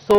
100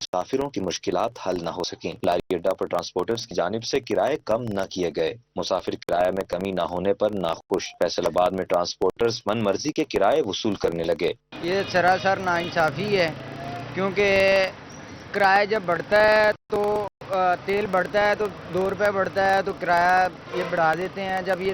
مسافروں کی مشکلات حل نہ ہو سکیں۔ لاری اڈا پر ٹرانسپورٹرز کی جانب سے کرائے کم نہ کیے گئے۔ مسافر کرایہ میں کمی نہ ہونے پر ناخوش۔ فیصل آباد میں ٹرانسپورٹرز من مرضی کے کرائے وصول کرنے لگے۔ یہ سراسر ناانصافی ہے، کیونکہ کرایہ جب بڑھتا ہے تو تیل بڑھتا ہے تو 2 روپے بڑھتا ہے تو کرایہ یہ بڑھا دیتے ہیں۔ جب یہ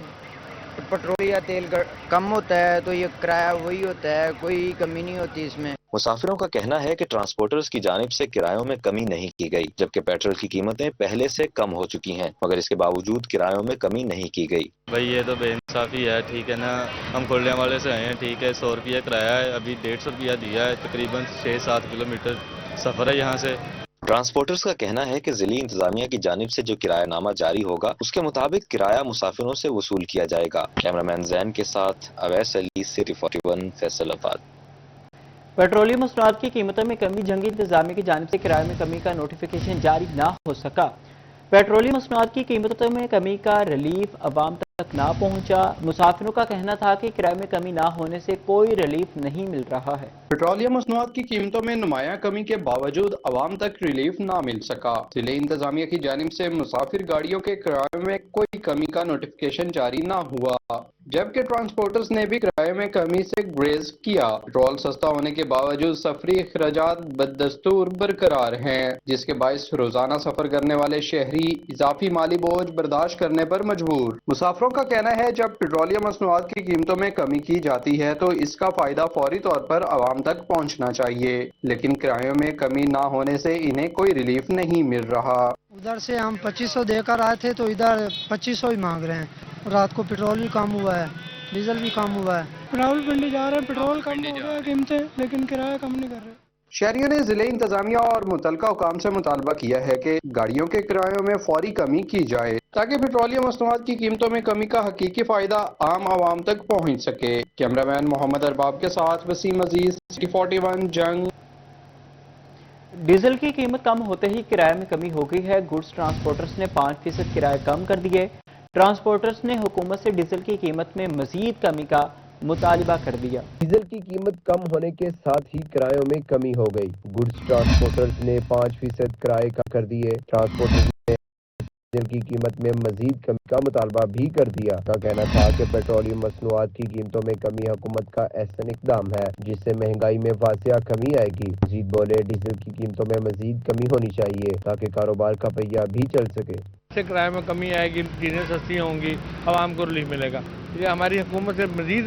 پٹرول یا تیل کم ہوتا ہے تو یہ کرایہ وہی ہوتا ہے، کوئی کمی نہیں ہوتی اس میں۔ مسافروں کا کہنا ہے کہ ٹرانسپورٹرز کی جانب سے کرایوں میں کمی نہیں کی گئی، جبکہ پیٹرول کی قیمتیں پہلے سے کم ہو چکی ہیں، مگر اس کے باوجود کرایوں میں کمی نہیں کی گئی۔ بھائی یہ تو بے انصافی ہے، ٹھیک ہے نا، ہم کھولنے والے سے آئے ہیں، ٹھیک ہے، 100 روپیہ کرایہ ہے، ابھی 150 روپیہ دیا ہے، تقریباً 6-7 کلومیٹر سفر ہے یہاں سے۔ ٹرانسپورٹرز کا کہنا ہے کہ ضلعی انتظامیہ کی جانب سے جو کرایہ نامہ جاری ہوگا اس کے مطابق کرایہ مسافروں سے وصول کیا جائے گا۔ کیمرامین زین کے ساتھ اویس علی، سٹی 41، فیصل آباد۔ پیٹرولیم مصنوعات کی قیمتوں میں کمی۔ جنگی انتظامیہ کی جانب سے کرایے میں کمی کا نوٹیفیکیشن جاری نہ ہو سکا۔ پیٹرولیم مصنوعات کی قیمتوں میں کمی کا ریلیف عوام تک نہ پہنچا۔ مسافروں کا کہنا تھا کہ کرائے میں کمی نہ ہونے سے کوئی ریلیف نہیں مل رہا ہے۔ پیٹرولیم مصنوعات کی قیمتوں میں نمایاں کمی کے باوجود عوام تک ریلیف نہ مل سکا۔ ضلعی انتظامیہ کی جانب سے مسافر گاڑیوں کے کرایے میں کوئی کمی کا نوٹیفیکیشن جاری نہ ہوا، جبکہ ٹرانسپورٹرز نے بھی کرائے میں کمی سے گریز کیا۔ پیٹرول سستا ہونے کے باوجود سفری اخراجات بدستور برقرار ہیں، جس کے باعث روزانہ سفر کرنے والے شہری اضافی مالی بوجھ برداشت کرنے پر مجبور۔ مسافروں کا کہنا ہے جب پیٹرولیم مصنوعات کی قیمتوں میں کمی کی جاتی ہے تو اس کا فائدہ فوری طور پر عوام تک پہنچنا چاہیے، لیکن کرایوں میں کمی نہ ہونے سے انہیں کوئی ریلیف نہیں مل رہا۔ ادھر سے ہم 2500 دے کر آئے تھے تو ادھر 2500 ہی مانگ رہے ہیں۔ رات کو پیٹرول بھی کم ہوا ہے، ڈیزل بھی کم ہوا ہے۔ راول پنڈی جا رہے ہیں، پیٹرول کم ہو گیا قیمتیں، لیکن کرایہ کم نہیں کر رہے۔ شہریوں نے ضلع انتظامیہ اور متعلقہ حکام سے مطالبہ کیا ہے کہ گاڑیوں کے کرایوں میں فوری کمی کی جائے تاکہ پیٹرولیم مصنوعات کی قیمتوں میں کمی کا حقیقی فائدہ عام عوام تک پہنچ سکے۔ کیمرامین محمد ارباب کے ساتھ وسیم عزیز، سٹی 41 جنگ۔ ڈیزل کی قیمت کم ہوتے ہی کرائے میں کمی ہو گئی ہے۔ گڈز ٹرانسپورٹرز نے 5% کرائے کم کر دیے۔ ٹرانسپورٹرز نے حکومت سے ڈیزل کی قیمت میں مزید کمی کا مطالبہ کر دیا۔ ڈیزل کی قیمت کم ہونے کے ساتھ ہی کرایوں میں کمی ہو گئی۔ گڈز ٹرانسپورٹرز نے 5% کرائے کم کر دیے۔ ٹرانسپورٹرز نے ڈیزل کی قیمت میں مزید کمی کا مطالبہ بھی کر دیا۔ کا کہنا تھا کہ پیٹرولیم مصنوعات کی قیمتوں میں کمی حکومت کا احسن اقدام ہے جس سے مہنگائی میں واضح کمی آئے گی۔ مزید بولے ڈیزل کی قیمتوں میں مزید کمی ہونی چاہیے تاکہ کاروبار کا پہیہ بھی چل سکے۔ سے کرائے میں کمی آئے گی، چیزیں سستی ہوں گی، عوام کو ریلیف ملے گا۔ یہ ہماری حکومت سے مزید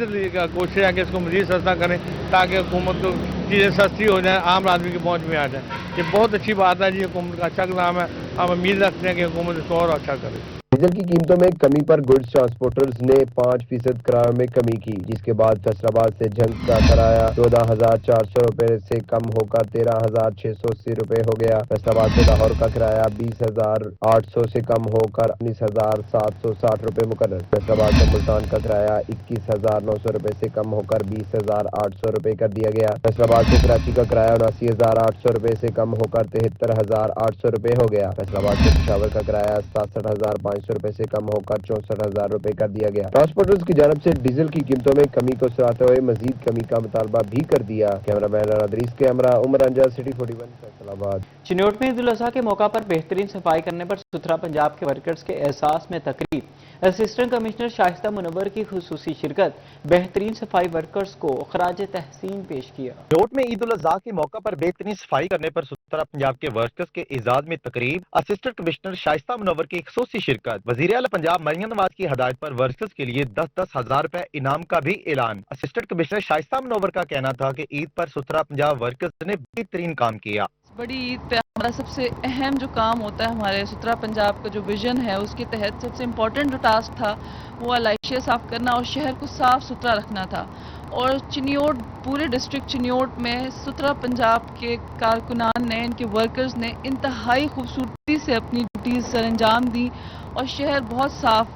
کوشش ہے کہ اس کو مزید سستا کریں تاکہ حکومت کو چیزیں سستی ہو جائیں، عام آدمی کی پہنچ میں آ جائیں۔ یہ بہت اچھی بات ہے جی، حکومت کا اچھا اقدام ہے، ہم امید رکھتے ہیں کہ حکومت اس کو اور اچھا کرے۔ ڈیزل کی قیمتوں میں کمی پر گڈز ٹرانسپورٹرز نے 5% کرایوں میں کمی کی، جس کے بعد فیصل آباد سے جنگ کا کرایہ 14,400 روپے سے کم ہو کر 13,680 روپے ہو گیا۔ فیصل آباد سے لاہور کا کرایہ 20,800 سے کم ہو کر 19,760 روپے مقرر۔ فیصل آباد سے ملتان کا کرایہ 21,900 روپے سے کم ہو کر 20,800 روپے کر دیا گیا۔ فیصل آباد سے کراچی کا کرایہ 79,800 روپے سے کم ہو کر 73,800 روپے ہو گیا۔ فیصل آباد سے پشاور کا کرایہ 67,500 روپے سے کم ہو کر 64,000 روپے کر دیا گیا۔ ٹرانسپورٹرز کی جانب سے ڈیزل کی قیمتوں میں کمی کو سراہتے ہوئے مزید کمی کا مطالبہ بھی کر دیا۔ کیمرامین ادریس کے ہمراہ عمر انجا، سٹی 41 فیصل آباد۔ چنیوٹ میں عید الاضحیٰ کے موقع پر بہترین صفائی کرنے پر ستھرا پنجاب کے ورکرز کے احساس میں تقریب۔ اسسٹنٹ کمشنر شائستہ منور کی خصوصی شرکت بہترین صفائی ورکرز کو خراج تحسین پیش کیا۔ چنیوٹ میں عید الاضحیٰ کے موقع پر بہترین صفائی کرنے پر ستھرا پنجاب کے ورکرز کے اعزاز میں تقریب۔ اسسٹنٹ کمشنر شائستہ منور کی خصوصی شرکت۔ وزیر اعلیٰ پنجاب مریم نواز کی ہدایت پر ورکرز کے لیے 10,000 روپے انعام کا بھی اعلان۔ اسسٹنٹ کمشنر شائستہ منور کا کہنا تھا کہ عید پر ستھرا پنجاب ورکرز نے بہترین کام کیا۔ بڑی عید پہ ہمارا سب سے اہم جو کام ہوتا ہے، ہمارے ستھرا پنجاب کا جو ویژن ہے، اس کے تحت سب سے امپورٹنٹ جو ٹاسک تھا وہ علائشیہ صاف کرنا اور شہر کو صاف ستھرا رکھنا تھا۔ اور چنیوٹ، پورے ڈسٹرکٹ چنیوٹ میں ستھرا پنجاب کے کارکنان نے، ان کے ورکرز نے انتہائی خوبصورتی سے اپنی ڈیوٹیز سر انجام دی اور شہر بہت صاف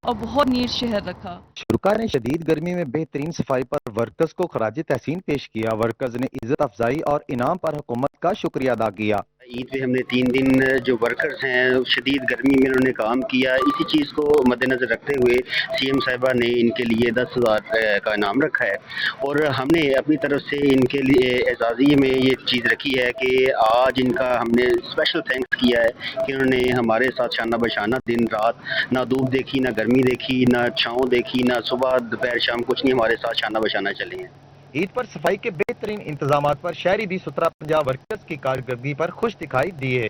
اور بہت نیٹ شہر رکھا۔ شرکاء نے شدید گرمی میں بہترین صفائی پر ورکرز کو خراج تحسین پیش کیا۔ ورکرز نے عزت افزائی اور انعام پر حکومت کا شکریہ ادا کیا۔ عید پہ ہم نے 3 دن جو ورکرز ہیں شدید گرمی میں انہوں نے کام کیا، اسی چیز کو مد نظر رکھتے ہوئے سی ایم صاحبہ نے ان کے لیے 10,000 کا انعام رکھا ہے، اور ہم نے اپنی طرف سے ان کے لیے اعزازی میں یہ چیز رکھی ہے کہ آج ان کا ہم نے اسپیشل تھینکس کیا ہے کہ انہوں نے ہمارے ساتھ شانہ بشانہ دن رات نہ دھوپ دیکھی، نہ گرمی دیکھی، نہ چھاؤں دیکھی، نہ صبح دوپہر شام کچھ نہیں، ہمارے ساتھ شانہ بشانہ چلے ہیں۔ عید پر صفائی کے بہترین انتظامات پر شہری بھی سترہ پنجاب ورکرز کی کارکردگی پر خوش دکھائی دیے۔